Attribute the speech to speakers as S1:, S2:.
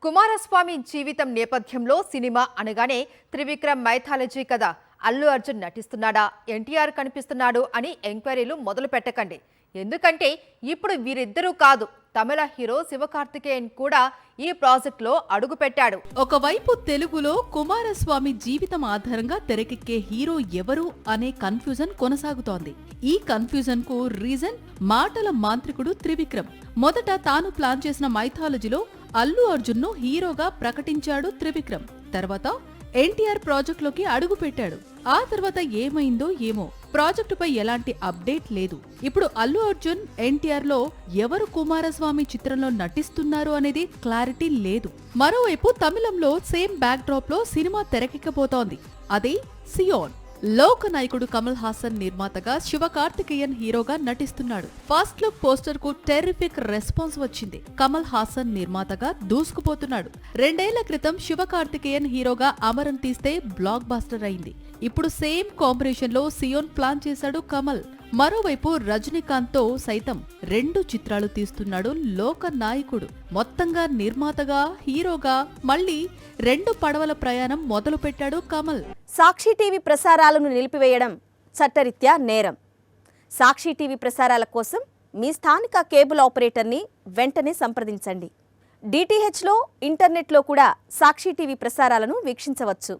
S1: కుమారస్వామి జీవితం నేపథ్యంలో సినిమా అనగానే త్రివిక్రమ్ మైథాలజీ కదా. అల్లు అర్జున్ నటిస్తున్నాడా, ఎన్టీఆర్ కనిపిస్తున్నాడు అని ఎంక్వైరీలు మొదలు పెట్టకండి. ఎందుకంటే ఇప్పుడు వీరిద్దరూ కాదు, తమిళ హీరో శివకార్తికేయన్ కూడా ఈ ప్రాజెక్టులో అడుగు పెట్టాడు.
S2: ఒకవైపు తెలుగులో కుమారస్వామి జీవితం ఆధారంగా తెరకెక్కే హీరో ఎవరు అనే కన్ఫ్యూజన్ కొనసాగుతోంది. ఈ కన్ఫ్యూజన్ కు రీజన్ మాటల మాంత్రికుడు త్రివిక్రమ్. మొదట తాను ప్లాన్ చేసిన మైథాలజీలో అల్లు అర్జున్ ను హీరోగా ప్రకటించాడు త్రివిక్రమ్. తర్వాత ఎన్టీఆర్ ప్రాజెక్టులోకి అడుగు పెట్టాడు. ఆ తర్వాత ఏమైందో ఏమో, ప్రాజెక్టుపై ఎలాంటి అప్డేట్ లేదు. ఇప్పుడు అల్లు అర్జున్ ఎన్టీఆర్ లో ఎవరు కుమారస్వామి చిత్రంలో నటిస్తున్నారు అనేది క్లారిటీ లేదు. మరోవైపు తమిళంలో సేమ్ బ్యాక్ డ్రాప్ లో సినిమా తెరకెక్కబోతోంది. అదే సియోన్. లోక నాయకుడు కమల్ హాసన్ నిర్మాతగా, శివకార్తికేయన్ హీరోగా నటిస్తున్నాడు. ఫస్ట్ లుక్ పోస్టర్ కు టెర్రిఫిక్ రెస్పాన్స్ వచ్చింది. కమల్ హాసన్ నిర్మాతగా దూసుకుపోతున్నాడు. 2 ఏళ్ల క్రితం శివకార్తికేయన్ హీరోగా అమరన్ తీస్తే బ్లాక్ బాస్టర్ అయింది. ఇప్పుడు సేమ్ కాంబినేషన్ లో సియోన్ ప్లాన్ చేశాడు కమల్. మరోవైపు రజనీకాంత్ తో సైతం 2 చిత్రాలు తీస్తున్నాడు లోక నాయకుడు. మొత్తంగా నిర్మాతగా, హీరోగా మళ్లీ 2 పడవల ప్రయాణం మొదలు పెట్టాడు కమల్.
S3: సాక్షి టీవీ ప్రసారాలను నిలిపివేయడం చట్టరీత్యా నేరం. సాక్షి టీవీ ప్రసారాల కోసం మీ స్థానిక కేబుల్ ఆపరేటర్ని వెంటనే సంప్రదించండి. డిటిహెచ్లో, ఇంటర్నెట్లో కూడా సాక్షి టీవీ ప్రసారాలను వీక్షించవచ్చు.